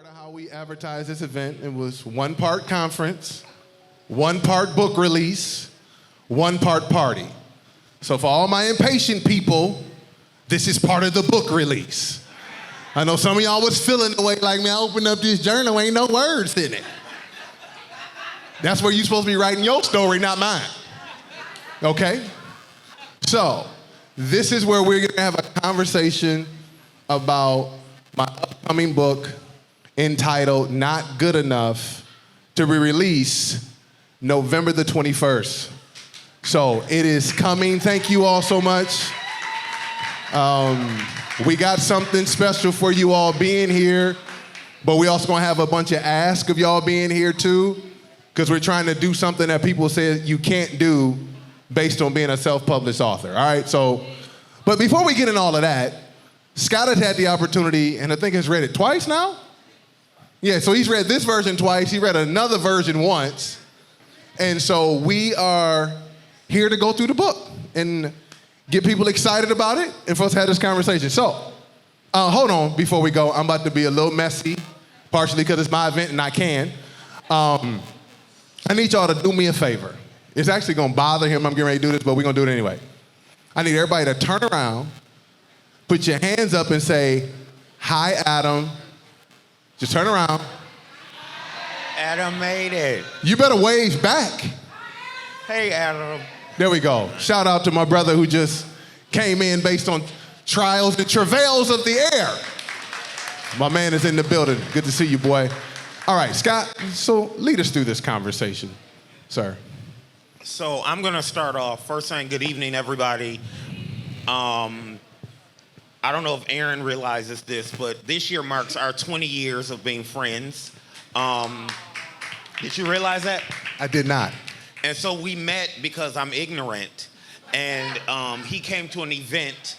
Part of how we advertised this event, it was one part conference, one part book release, one part party. So for all my impatient people, this is part of the book release. I know some of y'all was feeling the way like, man, I opened up this journal, ain't no words in it. That's where you're supposed to be writing your story, not mine. Okay? So, this is where we're gonna have a conversation about my upcoming book entitled Not Good Enough, to be released November the 21st. So it is coming. Thank you all so much. We got something special for you all being here, but we also gonna have a bunch of asks of y'all being here too, because we're trying to do something that people say you can't do based on being a self-published author, all right? So, but before we get in all of that, Scott has had the opportunity, and I think has read it twice now? Yeah, so he's read this version twice, he read another version once, and so we are here to go through the book and get people excited about it and for us to have this conversation. So, hold on before we go. I'm about to be a little messy, partially because it's my event and I can. I need y'all to do me a favor. It's actually gonna bother him, I'm getting ready to do this, but we're gonna do it anyway. I need everybody to turn around, put your hands up and say, "Hi, Adam." Just turn around. Adam made it. You better wave back. Hey, Adam. There we go. Shout out to my brother who just came in based on trials and travails of the air. My man is in the building. Good to see you, boy. All right, Scott, so lead us through this conversation, sir. So I'm gonna start off first saying good evening, everybody. I don't know if Aaron realizes this, but this year marks our 20 years of being friends. Did you realize that? I did not. And so we met because I'm ignorant, and he came to an event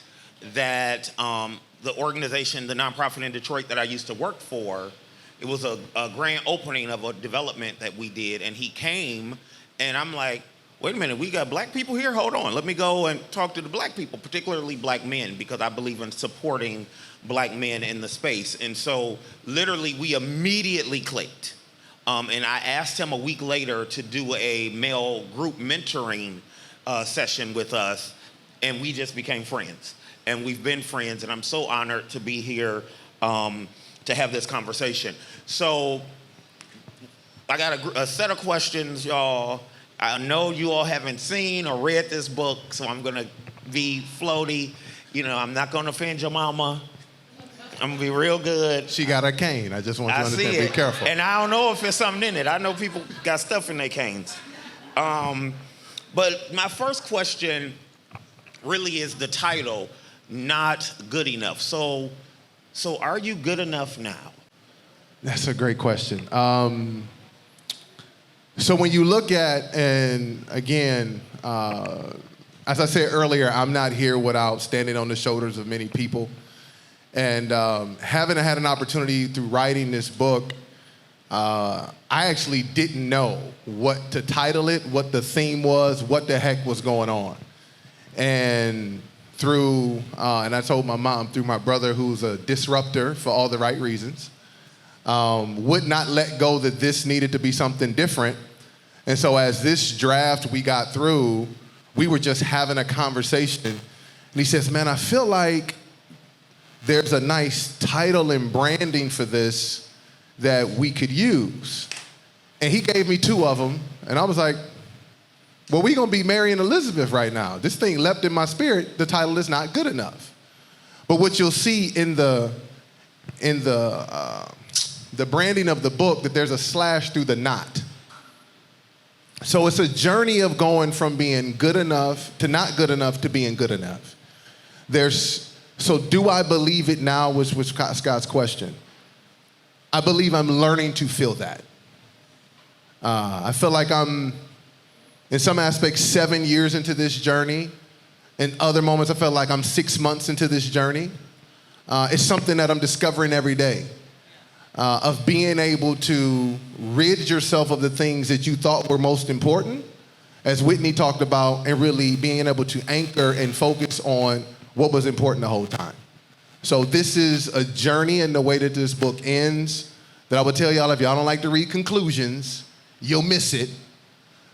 that the organization, the nonprofit in Detroit that I used to work for, it was a grand opening of a development that we did, and he came, and I'm like, wait a minute, we got black people here? Hold on, let me go and talk to the black people, particularly black men, because I believe in supporting black men in the space. And so literally we immediately clicked. And I asked him a week later to do a male group mentoring session with us, and we just became friends. And we've been friends, and I'm so honored to be here to have this conversation. So I got a set of questions, y'all. I know you all haven't seen or read this book, so I'm gonna be floaty. You know, I'm not gonna offend your mama. I'm gonna be real good. She got a cane. I just want you to understand, be careful. And I don't know if there's something in it. I know people got stuff in their canes. But my first question really is the title, Not Good Enough. So are you good enough now? That's a great question. So when you look at, and again, as I said earlier, I'm not here without standing on the shoulders of many people. And having had an opportunity through writing this book, I actually didn't know what to title it, what the theme was, what the heck was going on. And through, and I told my mom, through my brother who's a disruptor for all the right reasons, would not let go that this needed to be something different. And so as this draft we got through, we were just having a conversation. And he says, man, I feel like there's a nice title and branding for this that we could use. And he gave me two of them. And I was like, well, we're gonna be Mary and Elizabeth right now. This thing leapt in my spirit. The title is Not Good Enough. But what you'll see in the branding of the book, that there's a slash through the not. So it's a journey of going from being good enough to not good enough to being good enough. So do I believe it now was Scott's question. I believe I'm learning to feel that. I feel like I'm, in some aspects, 7 years into this journey. In other moments, I feel like I'm 6 months into this journey. It's something that I'm discovering every day. Of being able to rid yourself of the things that you thought were most important, as Whitney talked about, and really being able to anchor and focus on what was important the whole time. So this is a journey in the way that this book ends. that I would tell y'all, if y'all don't like to read conclusions, you'll miss it.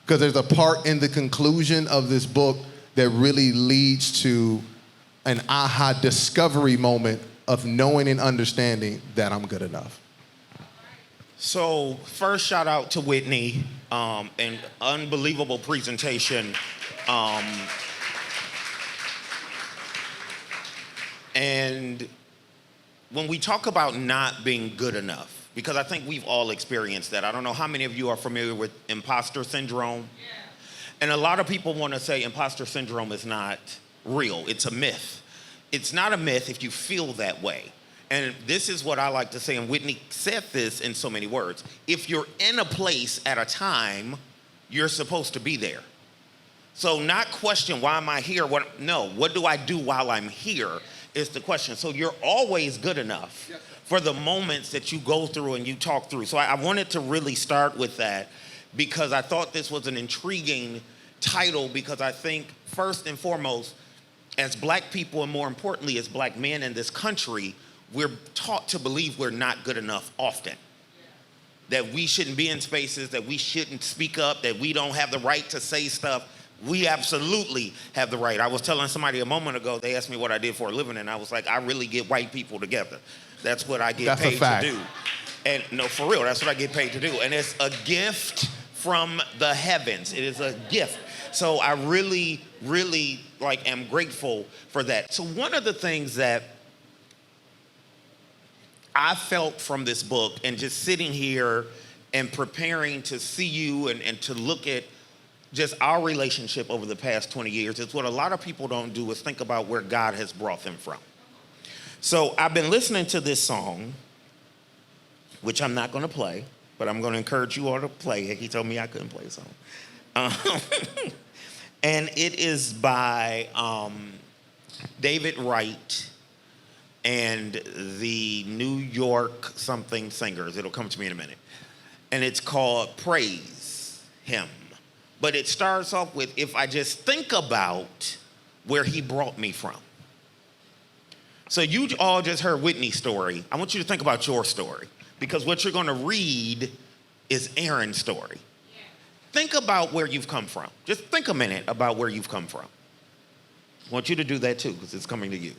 Because there's a part in the conclusion of this book that really leads to an aha discovery moment of knowing and understanding that I'm good enough. So first, shout out to Whitney, an unbelievable presentation. And when we talk about not being good enough, because I think we've all experienced that. I don't know how many of you are familiar with imposter syndrome. Yeah. And a lot of people want to say imposter syndrome is not real. It's a myth. It's not a myth if you feel that way. And this is what I like to say, and Whitney said this in so many words. If you're in a place at a time, you're supposed to be there. So not question, why am I here? What do I do while I'm here is the question. So you're always good enough for the moments that you go through and you talk through. So I wanted to really start with that because I thought this was an intriguing title, because I think first and foremost, as black people, and more importantly, as black men in this country, we're taught to believe we're not good enough often. That we shouldn't be in spaces, that we shouldn't speak up, that we don't have the right to say stuff. We absolutely have the right. I was telling somebody a moment ago, they asked me what I did for a living, and I was like, I really get white people together. That's what I get paid to do. And no, for real, that's what I get paid to do. And it's a gift from the heavens. It is a gift. So I really, really am grateful for that. So one of the things that I felt from this book, and just sitting here and preparing to see you and to look at just our relationship over the past 20 years, is what a lot of people don't do is think about where God has brought them from. So I've been listening to this song, which I'm not going to play, but I'm going to encourage you all to play it. He told me I couldn't play a song. And it is by David Wright and the New York something singers. It'll come to me in a minute. And it's called Praise Him. But it starts off with, if I just think about where he brought me from. So you all just heard Whitney's story. I want you to think about your story, because what you're going to read is Aaron's story. Yeah. Think about where you've come from. Just think a minute about where you've come from. I want you to do that too, because it's coming to you.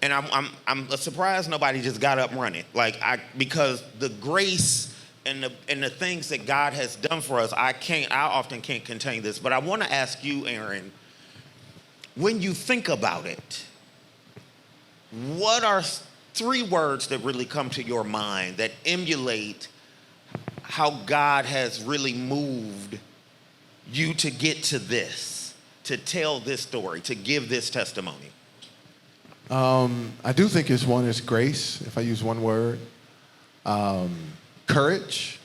And I'm surprised nobody just got up and running. Because the grace and the things that God has done for us, I often can't contain this. But I want to ask you, Aaron, when you think about it, what are 3 words that really come to your mind that emulate how God has really moved you to get to this, to tell this story, to give this testimony? I do think one is grace, if I use one word, courage,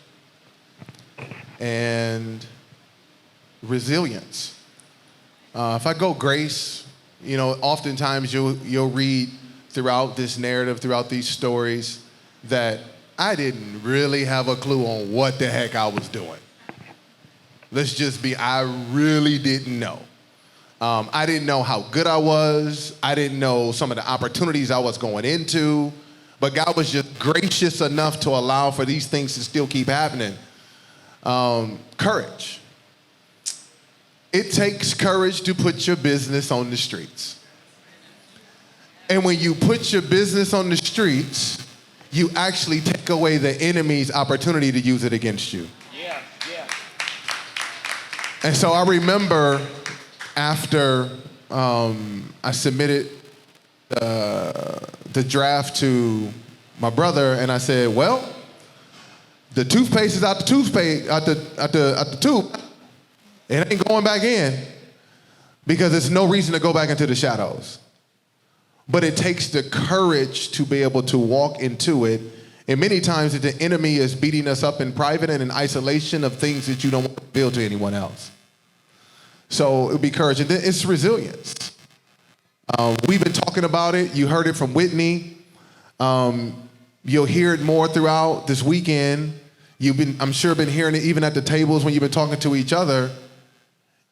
and resilience. If I go grace, oftentimes you'll read throughout this narrative, throughout these stories, that I didn't really have a clue on what the heck I was doing. I really didn't know. I didn't know how good I was. I didn't know some of the opportunities I was going into. But God was just gracious enough to allow for these things to still keep happening. Courage. It takes courage to put your business on the streets. And when you put your business on the streets, you actually take away the enemy's opportunity to use it against you. Yeah. And so I remember after I submitted the draft to my brother, and I said, well, the toothpaste is out the tube. It ain't going back in, because there's no reason to go back into the shadows. But it takes the courage to be able to walk into it. And many times the enemy is beating us up in private and in isolation of things that you don't want to reveal to anyone else. So it would be courage. And then it's resilience. We've been talking about it. You heard it from Whitney. You'll hear it more throughout this weekend. I'm sure, been hearing it even at the tables when you've been talking to each other,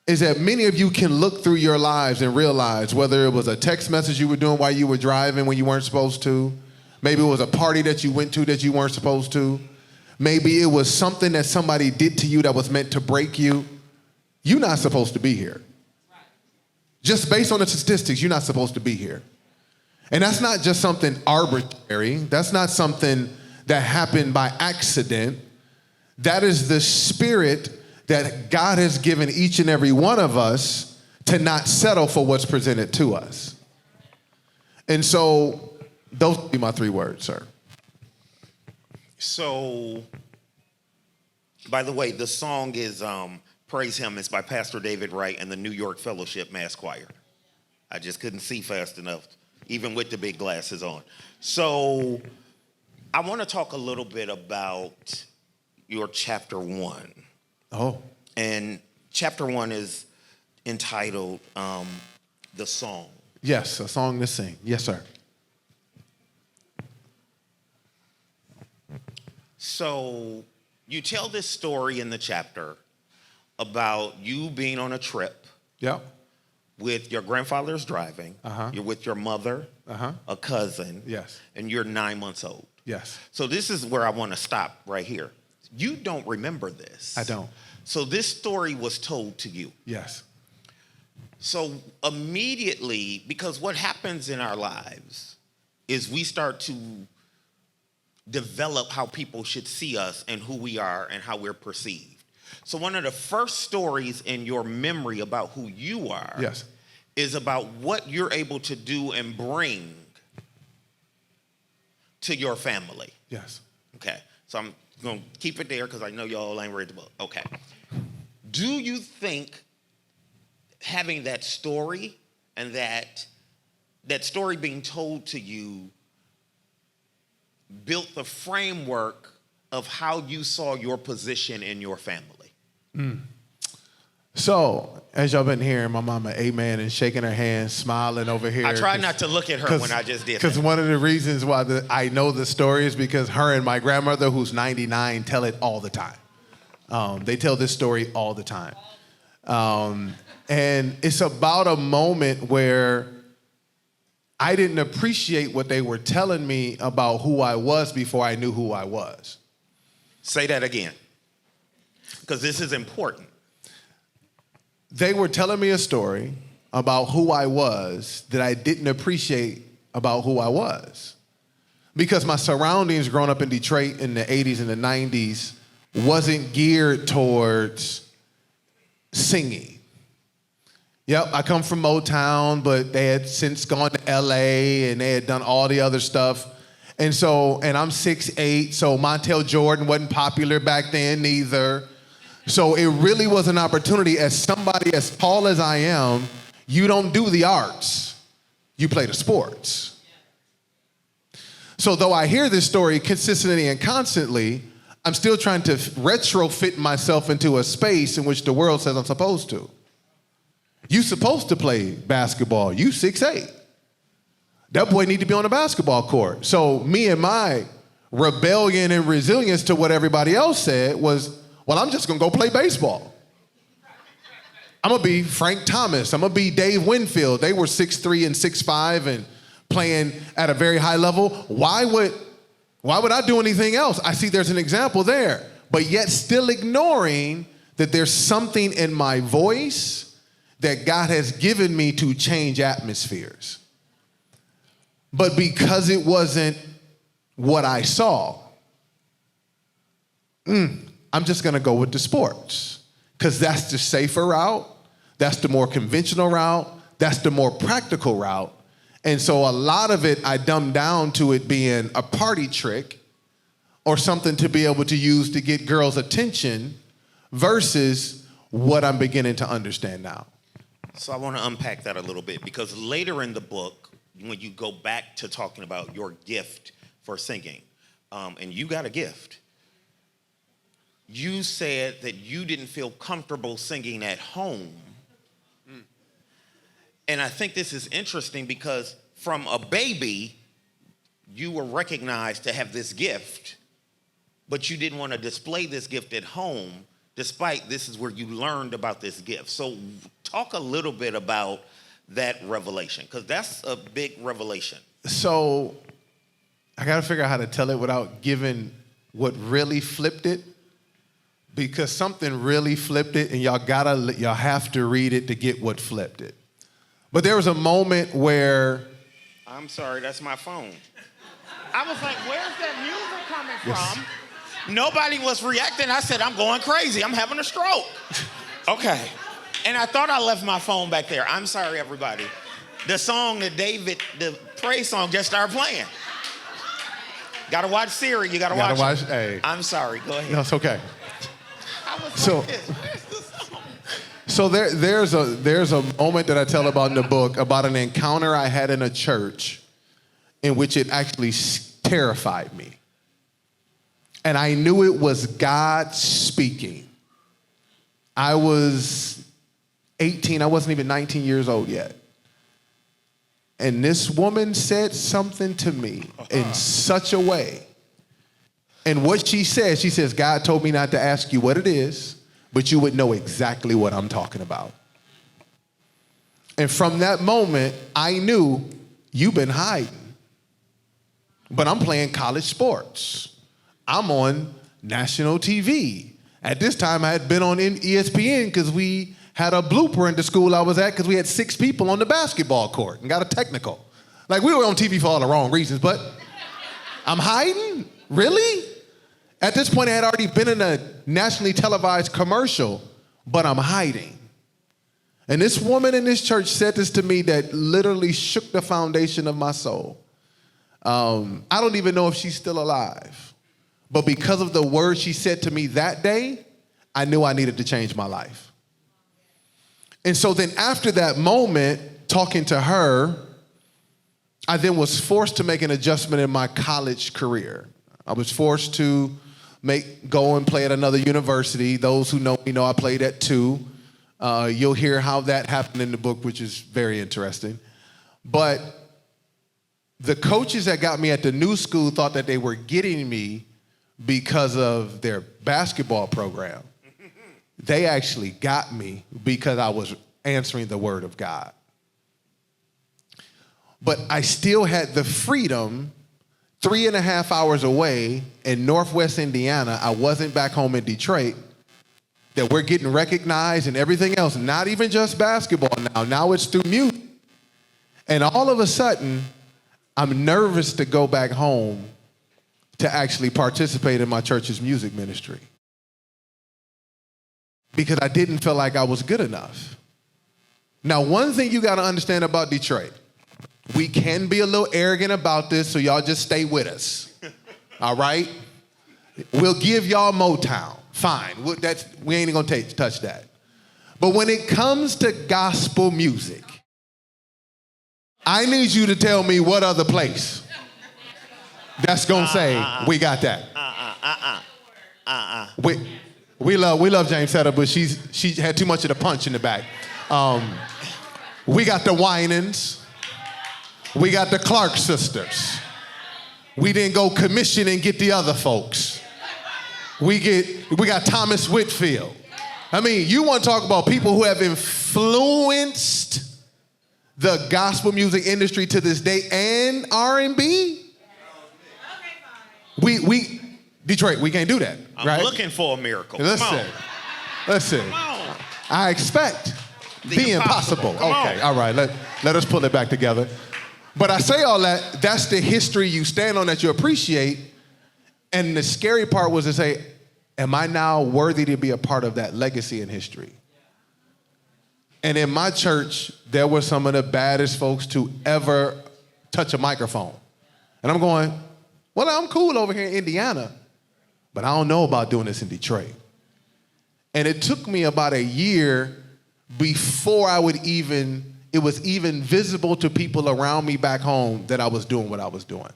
is that many of you can look through your lives and realize, whether it was a text message you were doing while you were driving when you weren't supposed to, Maybe it was a party that you went to that you weren't supposed to. Maybe it was something that somebody did to you that was meant to break you. You're not supposed to be here. Just based on the statistics, you're not supposed to be here. And that's not just something arbitrary. That's not something that happened by accident. That is the spirit that God has given each and every one of us to not settle for what's presented to us. And so those would be my 3 words, sir. So, by the way, the song is Praise Him. It's by Pastor David Wright and the New York Fellowship Mass Choir. I just couldn't see fast enough, even with the big glasses on. So, I want to talk a little bit about your chapter 1. Oh. And chapter 1 is entitled The Song. Yes, a song to sing. Yes, sir. So you tell this story in the chapter about you being on a trip. Yep. With your grandfather's driving. You're with your mother, a cousin. Yes. And you're 9 months old. Yes. So this is where I want to stop right here. You don't remember this. I don't. So this story was told to you. Yes. So immediately, because what happens in our lives is we start to develop how people should see us and who we are and how we're perceived. So one of the first stories in your memory about who you are yes. is about what you're able to do and bring to your family. Yes. Okay. So I'm going to keep it there because I know y'all ain't read the book. Okay. Do you think having that story and that story being told to you built the framework of how you saw your position in your family? So, as y'all been hearing, my mama, amen, and shaking her hand, smiling over here. I tried not to look at her when I just did that. Because one of the reasons why I know the story is because her and my grandmother, who's 99, tell it all the time. They tell this story all the time. And it's about a moment where I didn't appreciate what they were telling me about who I was before I knew who I was. Say that again, because this is important. They were telling me a story about who I was that I didn't appreciate about who I was. Because my surroundings growing up in Detroit in the 80s and the 90s wasn't geared towards singing. Yep, I come from Motown, but they had since gone to LA and they had done all the other stuff. And I'm 6'8", so Montel Jordan wasn't popular back then either. So it really was an opportunity as somebody as tall as I am, you don't do the arts, you play the sports. So though I hear this story consistently and constantly, I'm still trying to retrofit myself into a space in which the world says I'm supposed to. You supposed to play basketball. You 6'8". That boy need to be on the basketball court. So me and my rebellion and resilience to what everybody else said was, well, I'm just gonna go play baseball. I'm gonna be Frank Thomas. I'm gonna be Dave Winfield. They were 6'3" and 6'5" and playing at a very high level. Why would I do anything else? I see there's an example there, but yet still ignoring that there's something in my voice that God has given me to change atmospheres. But because it wasn't what I saw, I'm just gonna go with the sports, because that's the safer route, that's the more conventional route, that's the more practical route. And so a lot of it I dumbed down to it being a party trick or something to be able to use to get girls' attention versus what I'm beginning to understand now. So I want to unpack that a little bit, because later in the book, when you go back to talking about your gift for singing, and you got a gift, you said that you didn't feel comfortable singing at home. And I think this is interesting because from a baby, you were recognized to have this gift, but you didn't want to display this gift at home, despite this is where you learned about this gift. So talk a little bit about that revelation, because that's a big revelation. So I got to figure out how to tell it without giving what really flipped it, because something really flipped it, and y'all have to read it to get what flipped it. But there was a moment where... I'm sorry, that's my phone. I was like, where's that music coming from? Nobody was reacting. I said, I'm going crazy. I'm having a stroke. Okay. And I thought I left my phone back there. I'm sorry, everybody. The song that the praise song just started playing. Gotta watch Siri. You gotta watch it. Hey. I'm sorry. Go ahead. No, it's okay. I was So, like this. Where's the song? So there's a moment that I tell about in the book about an encounter I had in a church in which it actually terrified me. And I knew it was God speaking. I was 18. I wasn't even 19 years old yet. And this woman said something to me in such a way. And what she says, God told me not to ask you what it is, but you would know exactly what I'm talking about. And from that moment, I knew you've been hiding. But I'm playing college sports. I'm on national TV. At this time, I had been on ESPN because we had a blooper in the school I was at because we had 6 people on the basketball court and got a technical. Like, we were on TV for all the wrong reasons, but I'm hiding? Really? At this point, I had already been in a nationally televised commercial, but I'm hiding. And this woman in this church said this to me that literally shook the foundation of my soul. I don't even know if she's still alive. But because of the words she said to me that day, I knew I needed to change my life. And so then after that moment, talking to her, I then was forced to make an adjustment in my college career. I was forced to go and play at another university. Those who know me know I played at 2. You'll hear how that happened in the book, which is very interesting. But the coaches that got me at the new school thought that they were getting me because of their basketball program. They actually got me because I was answering the word of God. But I still had the freedom 3.5 hours away in Northwest Indiana. I wasn't back home in Detroit, that we're getting recognized and everything else, not even just basketball now. Now it's through music. And all of a sudden, I'm nervous to go back home to actually participate in my church's music ministry, because I didn't feel like I was good enough. Now, one thing you got to understand about Detroit, we can be a little arrogant about this, so y'all just stay with us, all right? We'll give y'all Motown, fine. We ain't going to touch that. But when it comes to gospel music, I need you to tell me what other place that's going to say, we got that. We love James Setter, but she had too much of the punch in the back. We got the Winans. We got the Clark sisters. We didn't go commission and get the other folks. We got Thomas Whitfield. I mean, you want to talk about people who have influenced the gospel music industry to this day and R&B? Detroit, we can't do that, right? I'm looking for a miracle. Listen. Come on. I expect the impossible. Okay, all right, let us pull it back together. But I say all that, that's the history you stand on that you appreciate. And the scary part was to say, am I now worthy to be a part of that legacy and history? And in my church, there were some of the baddest folks to ever touch a microphone. And I'm going, well, I'm cool over here in Indiana, but I don't know about doing this in Detroit. And it took me about a year before it was even visible to people around me back home that I was doing what I was doing.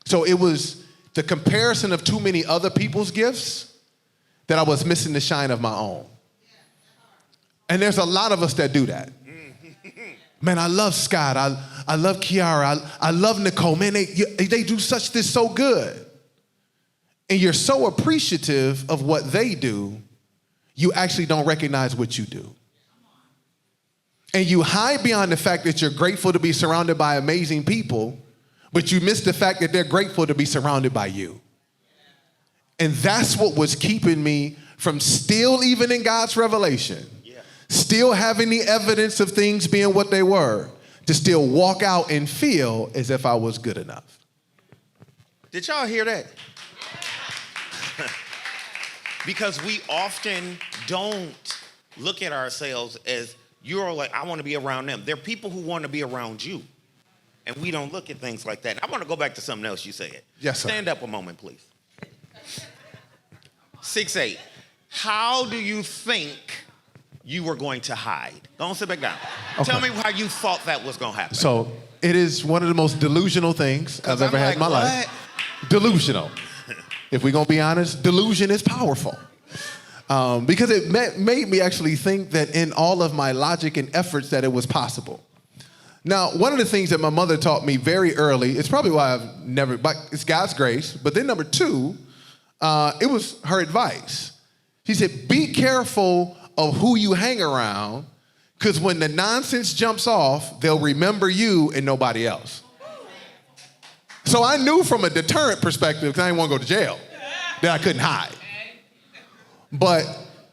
So it was the comparison of too many other people's gifts that I was missing the shine of my own. And there's a lot of us that do that. Man, I love Scott. I love Kiara. I love Nicole. Man, they do this so good. And you're so appreciative of what they do, you actually don't recognize what you do. And you hide behind the fact that you're grateful to be surrounded by amazing people, but you miss the fact that they're grateful to be surrounded by you. And that's what was keeping me from still, even in God's revelation, still having the evidence of things being what they were, to still walk out and feel as if I was good enough. Did y'all hear that? Because we often don't look at ourselves as, you're like, I want to be around them. There are people who want to be around you. And we don't look at things like that. I want to go back to something else you said. Yes, sir. Stand up a moment, please. 6'8". How do you think you were going to hide? Don't sit back down. Okay. Tell me how you thought that was going to happen. So it is one of the most delusional things I've ever had in my life. Delusional. If we're going to be honest, delusion is powerful. Because it made me actually think that in all of my logic and efforts that it was possible. Now, one of the things that my mother taught me very early, it's probably why I've never, but it's God's grace. But then number two, it was her advice. She said, be careful of who you hang around, because when the nonsense jumps off, they'll remember you and nobody else. So I knew from a deterrent perspective, because I didn't want to go to jail, that I couldn't hide. But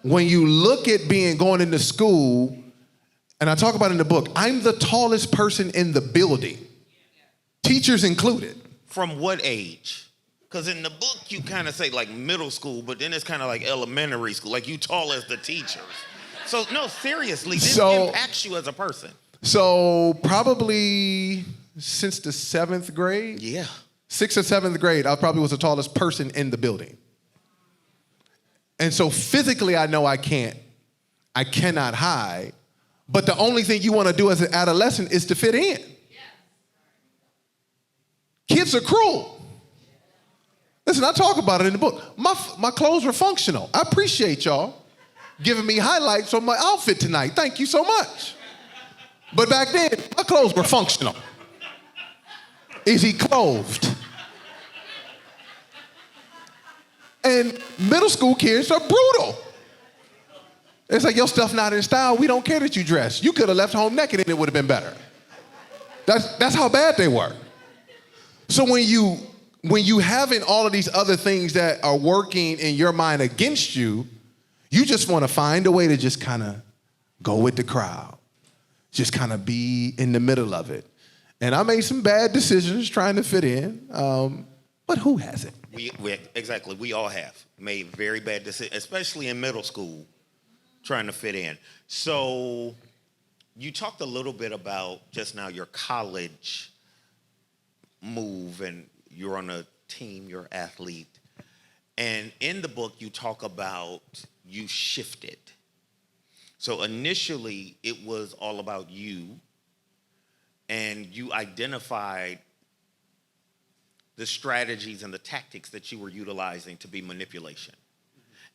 when you look at going into school, and I talk about it in the book, I'm the tallest person in the building, teachers included. From what age? Because in the book, you kind of say like middle school, but then it's kind of like elementary school, like you tall as the teachers. So no, seriously, this impacts you as a person. So probably since the 7th grade? Yeah. 6th or 7th grade, I probably was the tallest person in the building. And so physically, I know I cannot hide, but the only thing you want to do as an adolescent is to fit in. Kids are cruel. Listen, I talk about it in the book. My clothes were functional. I appreciate y'all giving me highlights on my outfit tonight. Thank you so much. But back then, my clothes were functional. Is he clothed? And middle school kids are brutal. It's like, your stuff not in style. We don't care that you dress. You could have left home naked and it would have been better. That's how bad they were. So when you having all of these other things that are working in your mind against you, you just want to find a way to just kind of go with the crowd. Just kind of be in the middle of it. And I made some bad decisions trying to fit in, but who hasn't? Exactly, we all have made very bad decisions, especially in middle school, trying to fit in. So you talked a little bit about just now your college move, and you're on a team, you're an athlete. And in the book, you talk about you shifted. So initially, it was all about you, and you identified the strategies and the tactics that you were utilizing to be manipulation.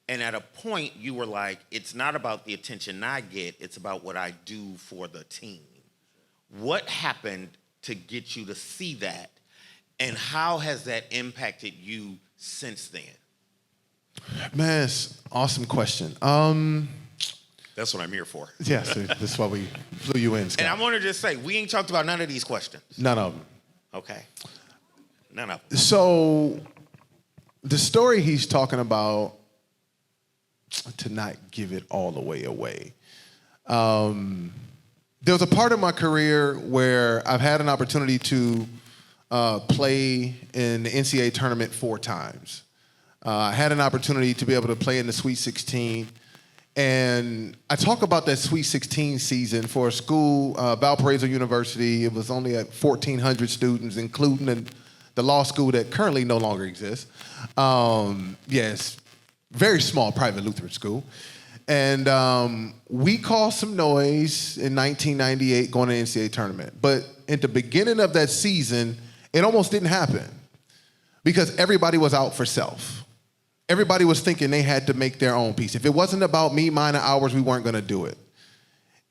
And at a point, you were like, it's not about the attention I get, it's about what I do for the team. What happened to get you to see that, and how has that impacted you since then? Man, it's an awesome question. That's what I'm here for. Yes, that's why we flew you in, Scott. And I want to just say, we ain't talked about none of these questions. None of them. Okay. None of them. So the story he's talking about, to not give it all the way away, there was a part of my career where I've had an opportunity to play in the NCAA tournament 4 times. I had an opportunity to be able to play in the Sweet 16. And I talk about that Sweet 16 season for a school, Valparaiso University. It was only at 1,400 students, including the law school that currently no longer exists. Yes, very small private Lutheran school. And we caused some noise in 1998 going to the NCAA tournament. But at the beginning of that season, it almost didn't happen because everybody was out for self. Everybody was thinking they had to make their own piece. If it wasn't about me, mine, and ours, we weren't going to do it.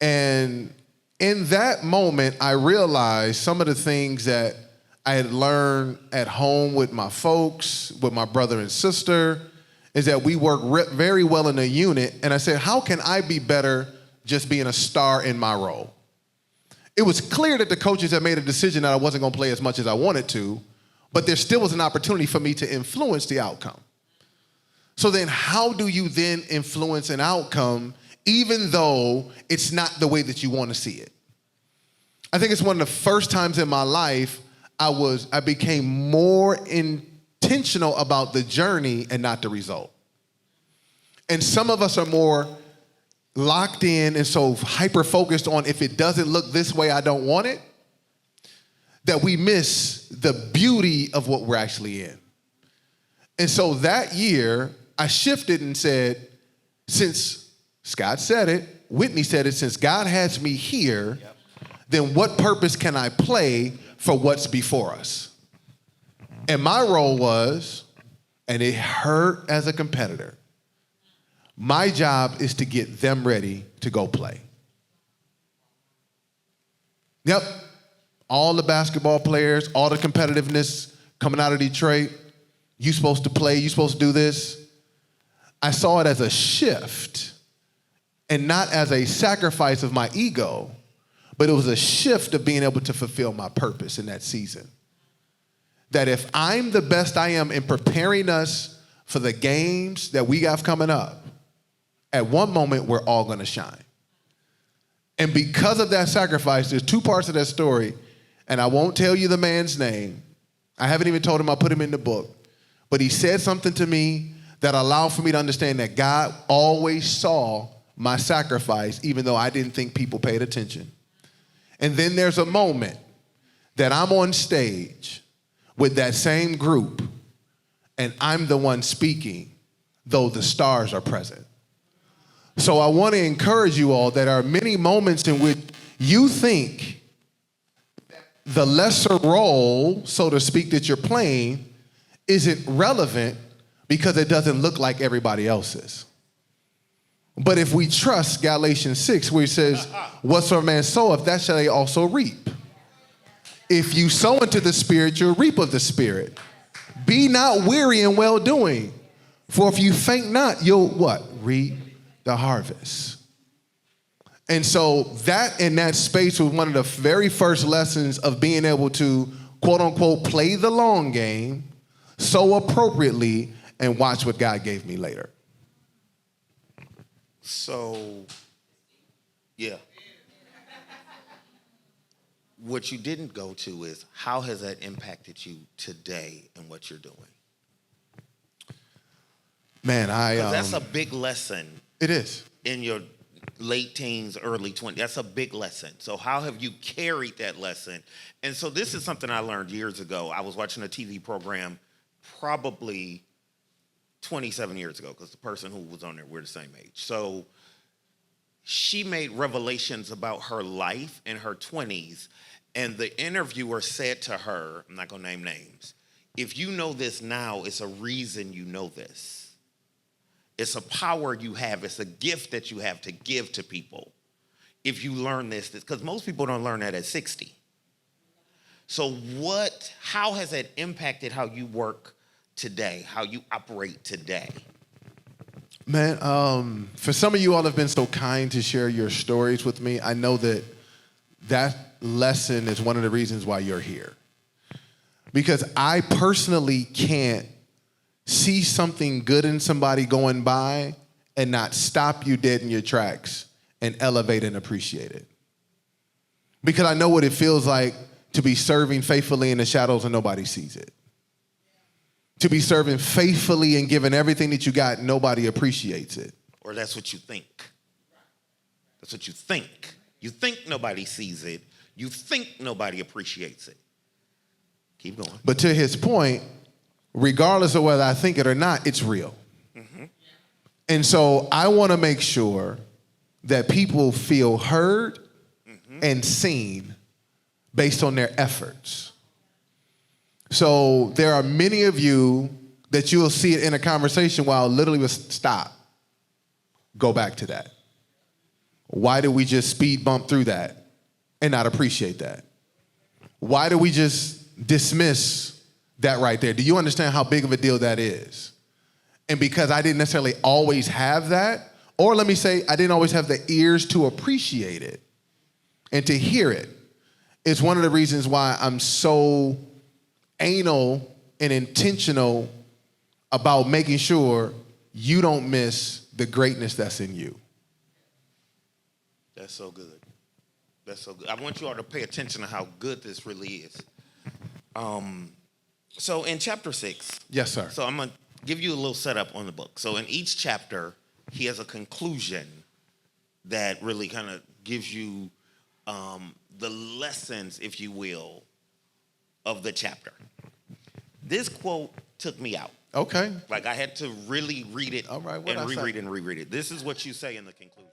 And in that moment, I realized some of the things that I had learned at home with my folks, with my brother and sister, is that we work very well in a unit. And I said, how can I be better just being a star in my role? It was clear that the coaches had made a decision that I wasn't going to play as much as I wanted to, but there still was an opportunity for me to influence the outcome. So then how do you then influence an outcome even though it's not the way that you want to see it? I think it's one of the first times in my life I became more intentional about the journey and not the result. And some of us are more locked in and so hyper-focused on if it doesn't look this way, I don't want it, that we miss the beauty of what we're actually in. And so that year, I shifted and said, since Scott said it, Whitney said it, since God has me here, then what purpose can I play for what's before us? And my role was, and it hurt as a competitor, my job is to get them ready to go play. Yep, all the basketball players, all the competitiveness coming out of Detroit, you supposed to play, you supposed to do this. I saw it as a shift and not as a sacrifice of my ego, but it was a shift of being able to fulfill my purpose in that season. That if I'm the best I am in preparing us for the games that we have coming up, at one moment, we're all going to shine. And because of that sacrifice, there's two parts of that story, and I won't tell you the man's name. I haven't even told him I put him in the book. But he said something to me that allowed for me to understand that God always saw my sacrifice, even though I didn't think people paid attention. And then there's a moment that I'm on stage with that same group, and I'm the one speaking, though the stars are present. So I want to encourage you all that there are many moments in which you think the lesser role, so to speak, that you're playing isn't relevant because it doesn't look like everybody else's. But if we trust Galatians 6, where it says, whatsoever man soweth, that shall he also reap. If you sow into the Spirit, you'll reap of the Spirit. Be not weary in well-doing, for if you faint not, you'll what? Reap the harvest. And so that in that space was one of the very first lessons of being able to, quote unquote, play the long game so appropriately and watch what God gave me later. So, yeah. What you didn't go to is how has that impacted you today and what you're doing? Man, that's a big lesson. It is. In your late teens, early 20s. That's a big lesson. So how have you carried that lesson? And so this is something I learned years ago. I was watching a TV program probably 27 years ago because the person who was on there, we're the same age. So she made revelations about her life in her 20s, and the interviewer said to her, I'm not going to name names, if you know this now, it's a reason you know this. It's a power you have. It's a gift that you have to give to people. If you learn this, because most people don't learn that at 60. So how has that impacted how you work today, how you operate today? Man, for some of you all have been so kind to share your stories with me. I know that lesson is one of the reasons why you're here. Because I personally can't see something good in somebody going by and not stop you dead in your tracks and elevate and appreciate it. Because I know what it feels like to be serving faithfully in the shadows and nobody sees it. To be serving faithfully and giving everything that you got, nobody appreciates it. Or that's what you think. That's what you think. You think nobody sees it. You think nobody appreciates it. Keep going. But to his point, regardless of whether I think it or not, it's real. Mm-hmm. And so I want to make sure that people feel heard and seen based on their efforts. So there are many of you that you will see it in a conversation while literally will stop. Go back to that. Why did we just speed bump through that and not appreciate that? Why do we just dismiss that right there? Do you understand how big of a deal that is? And because I didn't necessarily always have that, or let me say, I didn't always have the ears to appreciate it and to hear it. It's one of the reasons why I'm so anal and intentional about making sure you don't miss the greatness that's in you. That's so good. That's so good. I want you all to pay attention to how good this really is. So in chapter 6. Yes, sir. So I'm going to give you a little setup on the book. So in each chapter, he has a conclusion that really kind of gives you the lessons, if you will, of the chapter. This quote took me out. Okay. Like I had to really read it All right, and reread it. This is what you say in the conclusion.